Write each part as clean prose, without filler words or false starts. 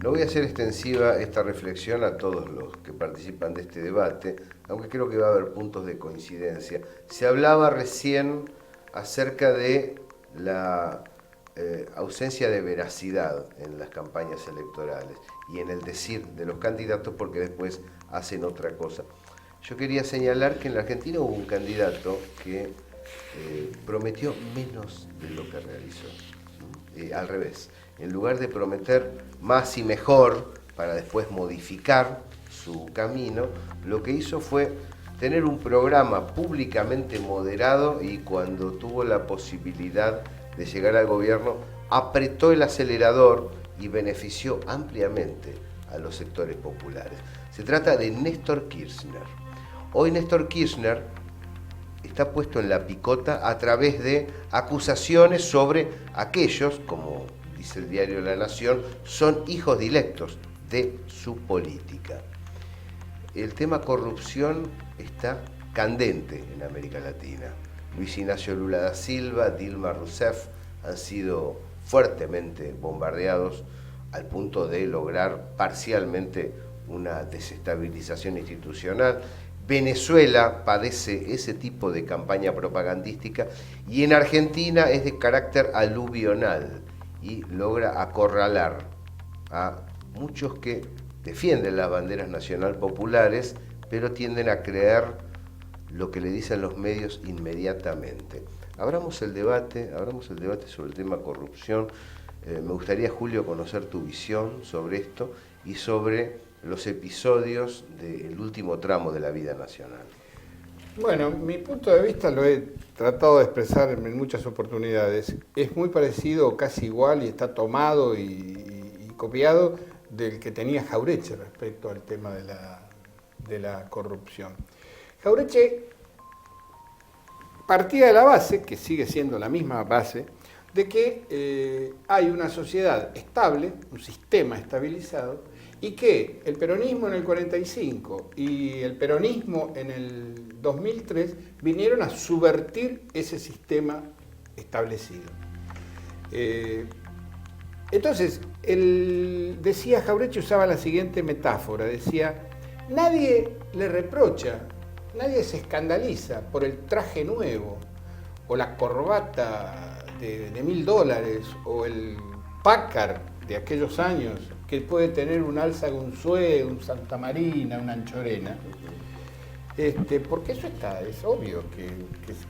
lo voy a hacer extensiva esta reflexión a todos los que participan de este debate, aunque creo que va a haber puntos de coincidencia. Se hablaba recién acerca de la ausencia de veracidad en las campañas electorales y en el decir de los candidatos porque después hacen otra cosa. Yo quería señalar que en la Argentina hubo un candidato que prometió menos de lo que realizó. Al revés, en lugar de prometer más y mejor para después modificar su camino, lo que hizo fue tener un programa públicamente moderado y cuando tuvo la posibilidad de llegar al gobierno, apretó el acelerador y benefició ampliamente a los sectores populares. Se trata de Néstor Kirchner. Hoy Néstor Kirchner está puesto en la picota a través de acusaciones sobre aquellos, como dice el diario La Nación, son hijos directos de su política. El tema corrupción está candente en América Latina. Luis Ignacio Lula da Silva, Dilma Rousseff han sido fuertemente bombardeados al punto de lograr parcialmente una desestabilización institucional. Venezuela padece ese tipo de campaña propagandística y en Argentina es de carácter aluvional y logra acorralar a muchos que defienden las banderas nacional populares, pero tienden a creer lo que le dicen los medios inmediatamente. Abramos el debate sobre el tema corrupción. Me gustaría, Julio, conocer tu visión sobre esto y sobre los episodios del último tramo de la vida nacional. Bueno, mi punto de vista lo he tratado de expresar en muchas oportunidades. Es muy parecido, casi igual, y está tomado y copiado del que tenía Jauretche respecto al tema de la corrupción. Jauretche partía de la base, que sigue siendo la misma base, de que hay una sociedad estable, un sistema estabilizado, y que el peronismo en el 45 y el peronismo en el 2003 vinieron a subvertir ese sistema establecido. Entonces, decía Jauretche, usaba la siguiente metáfora, decía, nadie le reprocha, nadie se escandaliza por el traje nuevo, o la corbata de $1000, o el Packard de aquellos años, que puede tener un Alza Gunzue, un Santa Marina, una Anchorena, porque eso es obvio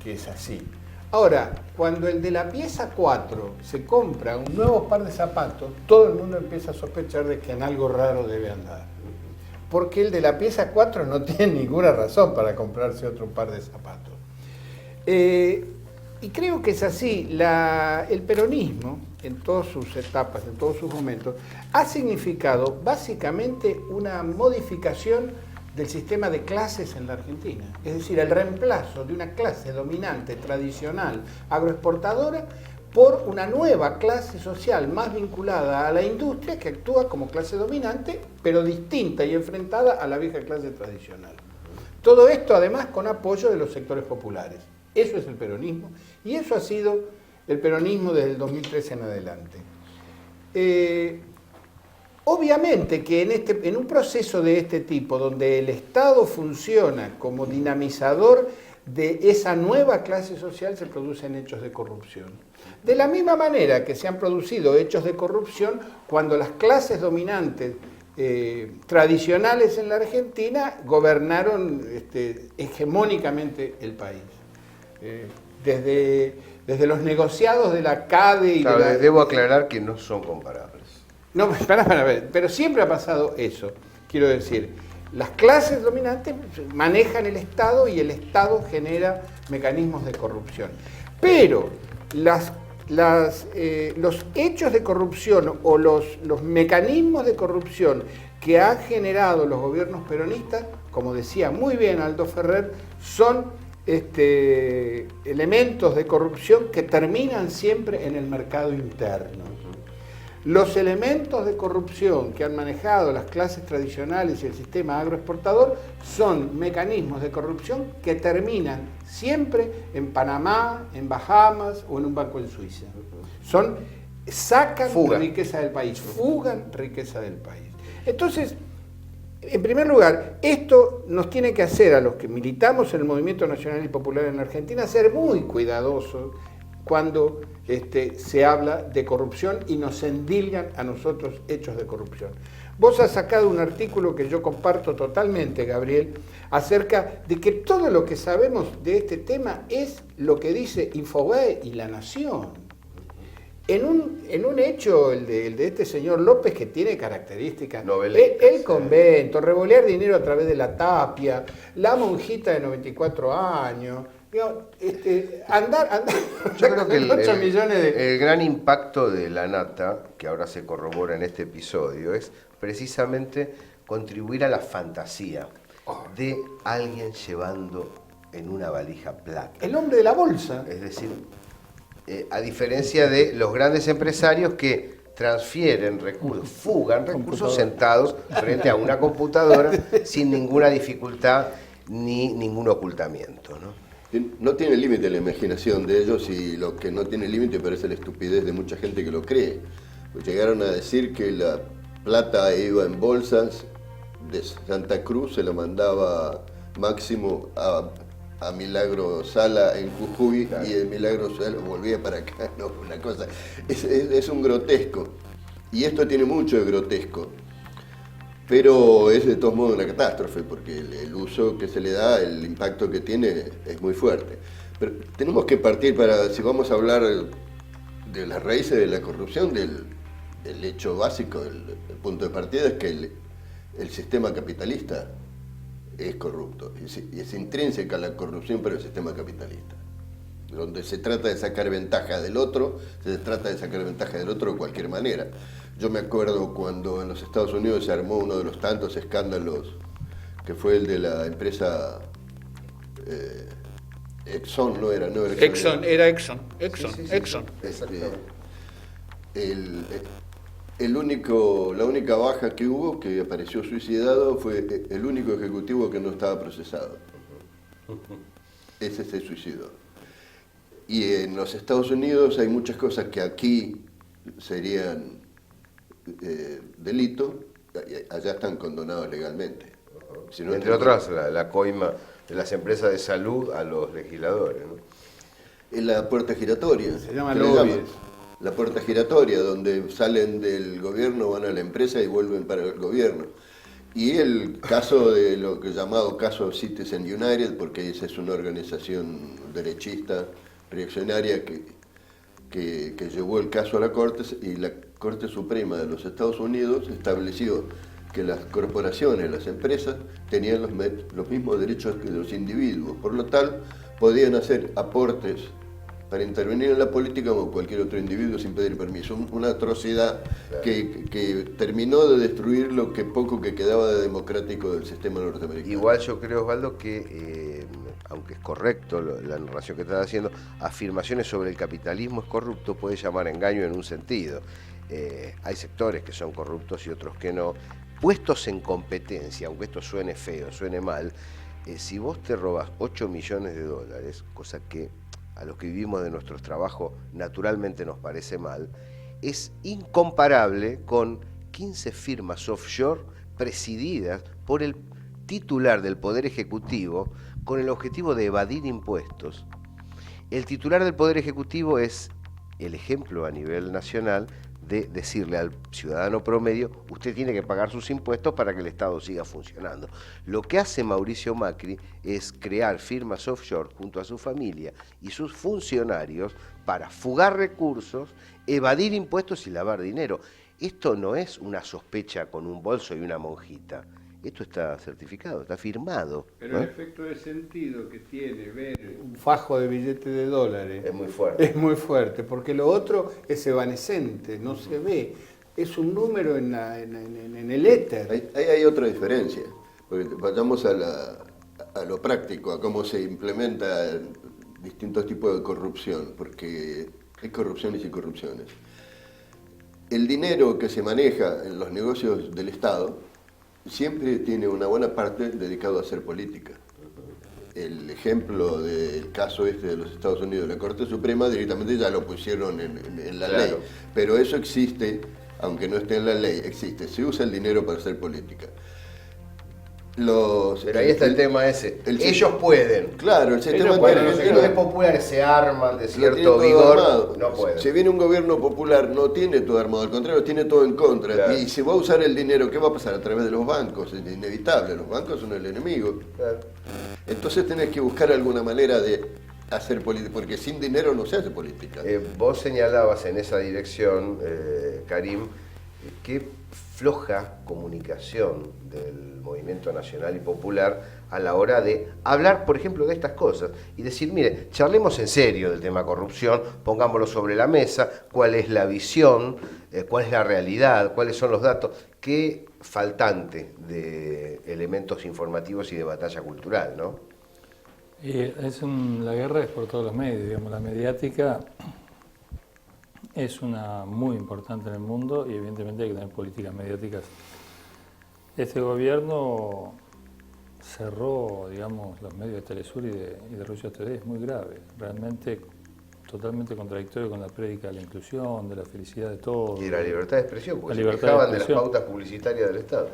que es así. Ahora, cuando el de la pieza 4 se compra un nuevo par de zapatos, todo el mundo empieza a sospechar de que en algo raro debe andar. Porque el de la pieza 4 no tiene ninguna razón para comprarse otro par de zapatos. Y creo que es así. El peronismo, en todas sus etapas, en todos sus momentos, ha significado básicamente una modificación del sistema de clases en la Argentina. Es decir, el reemplazo de una clase dominante, tradicional, agroexportadora, por una nueva clase social más vinculada a la industria que actúa como clase dominante, pero distinta y enfrentada a la vieja clase tradicional. Todo esto además con apoyo de los sectores populares. Eso es el peronismo y eso ha sido el peronismo desde el 2013 en adelante. Obviamente que en un proceso de este tipo, donde el Estado funciona como dinamizador de esa nueva clase social, se producen hechos de corrupción. De la misma manera que se han producido hechos de corrupción cuando las clases dominantes tradicionales en la Argentina gobernaron hegemónicamente el país. Desde los negociados de la CADE y claro, debo aclarar que no son comparables. No, espera, pero siempre ha pasado eso. Quiero decir, las clases dominantes manejan el Estado y el Estado genera mecanismos de corrupción. Pero los hechos de corrupción o los mecanismos de corrupción que han generado los gobiernos peronistas, como decía muy bien Aldo Ferrer, son elementos de corrupción que terminan siempre en el mercado interno. Los elementos de corrupción que han manejado las clases tradicionales y el sistema agroexportador son mecanismos de corrupción que terminan siempre en Panamá, en Bahamas o en un banco en Suiza. Son sacan riqueza del país, fugan riqueza del país. Entonces, en primer lugar, esto nos tiene que hacer a los que militamos en el Movimiento Nacional y Popular en Argentina ser muy cuidadosos cuando se habla de corrupción y nos endilgan a nosotros hechos de corrupción. Vos has sacado un artículo que yo comparto totalmente, Gabriel, acerca de que todo lo que sabemos de este tema es lo que dice Infobae y La Nación. En un hecho, el de este señor López, que tiene características, el convento, revolear dinero a través de la tapia, la monjita de 94 años, andar yo creo que 8 millones de... el gran impacto de la nata, que ahora se corrobora en este episodio, es precisamente contribuir a la fantasía de alguien llevando en una valija plata. El hombre de la bolsa. Es decir, a diferencia de los grandes empresarios que transfieren recursos, fugan recursos sentados frente a una computadora sin ninguna dificultad ni ningún ocultamiento, ¿no? No tiene límite la imaginación de ellos y lo que no tiene límite parece la estupidez de mucha gente que lo cree. Pues llegaron a decir que la plata iba en bolsas de Santa Cruz, se la mandaba Máximo a Milagro Sala en Jujuy, claro, y el Milagro Sala volvía para acá. No, una cosa, es un grotesco. Y esto tiene mucho de grotesco. Pero es de todos modos una catástrofe, porque el uso que se le da, el impacto que tiene es muy fuerte. Pero tenemos que partir si vamos a hablar de las raíces de la corrupción, del hecho básico, el punto de partida es que el sistema capitalista es corrupto, y es intrínseca la corrupción para el sistema capitalista. Donde se trata de sacar ventaja del otro, se trata de sacar ventaja del otro de cualquier manera. Yo me acuerdo cuando en los Estados Unidos se armó uno de los tantos escándalos, que fue el de la empresa Exxon, no era Exxon. Exxon. La única baja que hubo, que apareció suicidado, fue el único ejecutivo que no estaba procesado. Ese se suicidó. Y en los Estados Unidos hay muchas cosas que aquí serían delito, allá están condonados legalmente. Si no, entre otras, la coima de las empresas de salud a los legisladores, ¿no? Es la puerta giratoria. Se llama lobbies. La puerta giratoria, donde salen del gobierno, van a la empresa y vuelven para el gobierno. Y el caso de lo que llamado caso Citizen United, porque esa es una organización derechista, reaccionaria, que llevó el caso a la Corte, y la Corte Suprema de los Estados Unidos estableció que las corporaciones, las empresas, tenían los mismos derechos que los individuos. Por lo tal, podían hacer aportes para intervenir en la política como cualquier otro individuo sin pedir permiso. Una atrocidad, claro, que terminó de destruir lo que poco que quedaba de democrático del sistema norteamericano. Igual yo creo, Osvaldo, que aunque es correcto la narración que estás haciendo, afirmaciones sobre el capitalismo es corrupto puede llamar a engaño en un sentido. Hay sectores que son corruptos y otros que no. Puestos en competencia, aunque esto suene feo, suene mal, si vos te robas 8 millones de dólares, cosa que a los que vivimos de nuestros trabajos naturalmente nos parece mal, es incomparable con 15 firmas offshore presididas por el titular del Poder Ejecutivo con el objetivo de evadir impuestos. El titular del Poder Ejecutivo es el ejemplo a nivel nacional de decirle al ciudadano promedio, usted tiene que pagar sus impuestos para que el Estado siga funcionando. Lo que hace Mauricio Macri es crear firmas offshore junto a su familia y sus funcionarios para fugar recursos, evadir impuestos y lavar dinero. Esto no es una sospecha con un bolso y una monjita. Esto está certificado, está firmado. Pero ¿no? El efecto de sentido que tiene ver un fajo de billetes de dólares es muy fuerte. Es muy fuerte, porque lo otro es evanescente, no se ve. Es un número en el éter. Ahí hay otra diferencia, porque vayamos a lo práctico, a cómo se implementa distintos tipos de corrupción, porque hay corrupciones y corrupciones. El dinero que se maneja en los negocios del Estado siempre tiene una buena parte dedicado a hacer política. el ejemplo del caso de los Estados Unidos, la Corte Suprema directamente ya lo pusieron en la ley. Pero eso existe, aunque no esté en la ley, existe. Se usa el dinero para hacer política. Pero ahí está el tema ese. Ellos pueden. Claro, el sistema los sectores populares se arman de cierto vigor. No pueden. Si viene un gobierno popular, no tiene todo armado, al contrario, tiene todo en contra. Claro. Y si va a usar el dinero, ¿qué va a pasar? A través de los bancos, es inevitable. Los bancos son el enemigo. Claro. Entonces tenés que buscar alguna manera de hacer política, porque sin dinero no se hace política. Vos señalabas en esa dirección, Karim, que floja comunicación del movimiento nacional y popular a la hora de hablar, por ejemplo, de estas cosas y decir, mire, charlemos en serio del tema corrupción, pongámoslo sobre la mesa, cuál es la visión, cuál es la realidad, cuáles son los datos, qué faltante de elementos informativos y de batalla cultural, ¿no? La guerra es por todos los medios, digamos, la mediática es una muy importante en el mundo y evidentemente hay que tener políticas mediáticas. Este gobierno cerró, digamos, los medios de Telesur y de Rusia TV, es muy grave, realmente totalmente contradictorio con la prédica de la inclusión, de la felicidad de todos. Y de la libertad de expresión, porque se quejaban de las pautas publicitarias del Estado.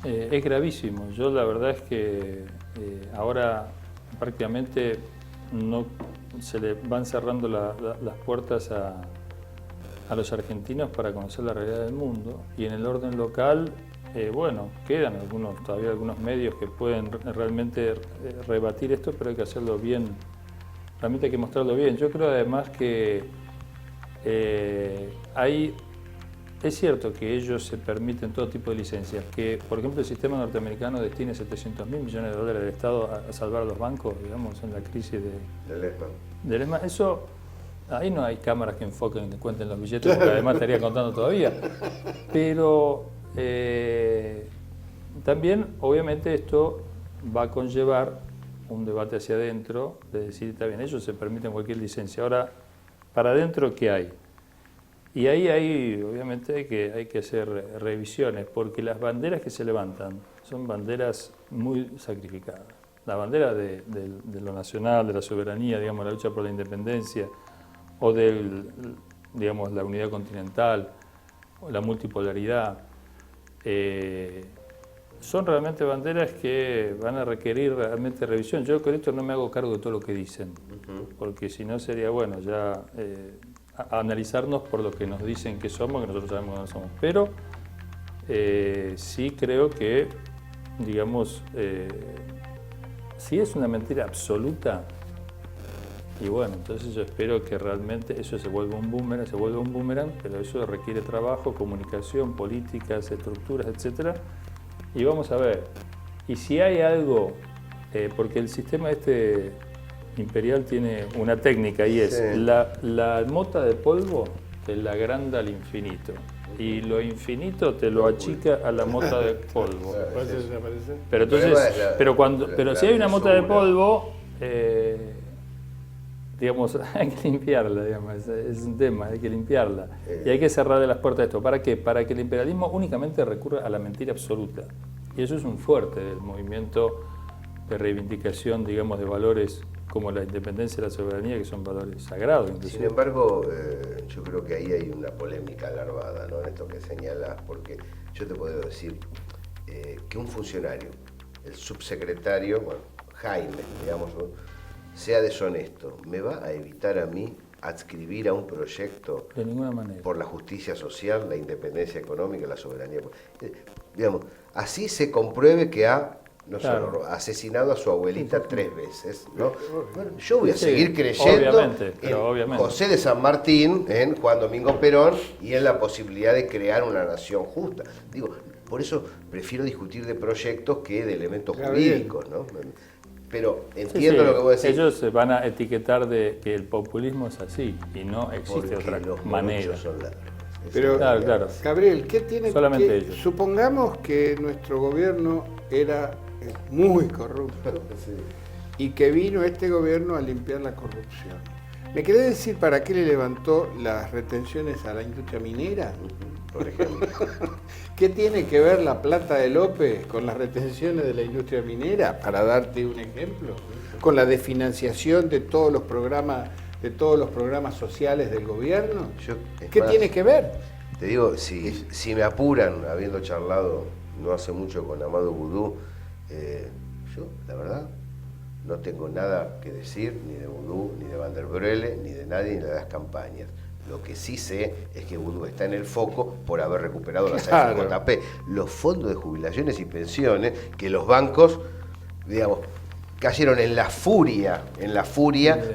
Es gravísimo. Yo la verdad es que ahora prácticamente no se le van cerrando las puertas a los argentinos para conocer la realidad del mundo, y en el orden local, bueno, quedan todavía algunos medios que pueden realmente rebatir esto, pero hay que hacerlo bien, realmente hay que mostrarlo bien. Yo creo además que es cierto que ellos se permiten todo tipo de licencias, que por ejemplo el sistema norteamericano destine $700.000 millones del Estado a salvar a los bancos, digamos, en la crisis del ESMA. Eso, ahí no hay cámaras que enfoquen y cuenten los billetes, porque además estaría contando todavía. Pero también, obviamente, esto va a conllevar un debate hacia adentro, de decir, está bien, ellos se permiten cualquier licencia. Ahora, para adentro, ¿qué hay? Y ahí obviamente hay que hacer revisiones, porque las banderas que se levantan son banderas muy sacrificadas. La bandera de lo nacional, de la soberanía, digamos, la lucha por la independencia, o digamos, la unidad continental, o la multipolaridad, son realmente banderas que van a requerir realmente revisión. Yo con esto no me hago cargo de todo lo que dicen, porque si no sería bueno ya analizarnos por lo que nos dicen que somos, que nosotros sabemos que no somos. Pero sí creo que, digamos, si es una mentira absoluta, y bueno, entonces yo espero que realmente eso se vuelva un boomerang, pero eso requiere trabajo, comunicación, políticas, estructuras, etcétera. Y vamos a ver, y si hay algo, porque el sistema imperial tiene una técnica, y es la mota de polvo te la agranda al infinito, y lo infinito te lo achica a la mota de polvo. Pero entonces, pero si hay una mota de polvo, digamos, hay que limpiarla, digamos, es un tema, hay que limpiarla. Y hay que cerrarle las puertas a esto. ¿Para qué? Para que el imperialismo únicamente recurra a la mentira absoluta. Y eso es un fuerte del movimiento de reivindicación, digamos, de valores como la independencia y la soberanía, que son valores sagrados. Inclusive. Sin embargo, yo creo que ahí hay una polémica alarmada, ¿no?, en esto que señalas, porque yo te puedo decir que un funcionario, el subsecretario, bueno, Jaime, digamos, sea deshonesto, ¿me va a evitar a mí adscribir a un proyecto de ninguna manera por la justicia social, la independencia económica, la soberanía? Digamos, así se compruebe que ha asesinado a su abuelita 3 veces, ¿no? Bueno, yo voy a seguir creyendo en José de San Martín, en Juan Domingo Perón y en la posibilidad de crear una nación justa. Digo, por eso prefiero discutir de proyectos que de elementos jurídicos, ¿no? Pero entiendo lo que vos decís. Ellos se van a etiquetar de que el populismo es así y no existe otra manera. Pero, claro. Gabriel, ¿qué tiene solamente que ellos? Supongamos que nuestro gobierno era muy corrupto y que vino este gobierno a limpiar la corrupción. ¿Me querés decir para qué le levantó las retenciones a la industria minera? por ejemplo. ¿Qué tiene que ver la plata de López con las retenciones de la industria minera? Para darte un ejemplo, con la desfinanciación de todos los programas sociales del gobierno. ¿Qué tiene que ver? Te digo, si me apuran, habiendo charlado no hace mucho con Amado Vudú, yo, la verdad, no tengo nada que decir ni de Vudú, ni de Van der Breule, ni de nadie, ni de las campañas. Lo que sí sé es que Vudú está en el foco por haber recuperado las AFJP, los fondos de jubilaciones y pensiones, que los bancos, digamos, cayeron en la furia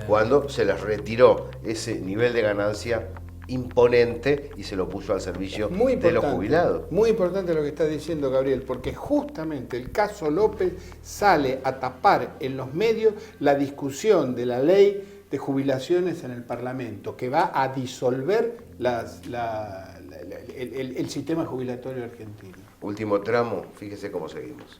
cuando se les retiró ese nivel de ganancia imponente y se lo puso al servicio de los jubilados. Muy importante lo que está diciendo Gabriel, porque justamente el caso López sale a tapar en los medios la discusión de la ley de jubilaciones en el Parlamento, que va a disolver el sistema jubilatorio argentino. Último tramo, fíjese cómo seguimos.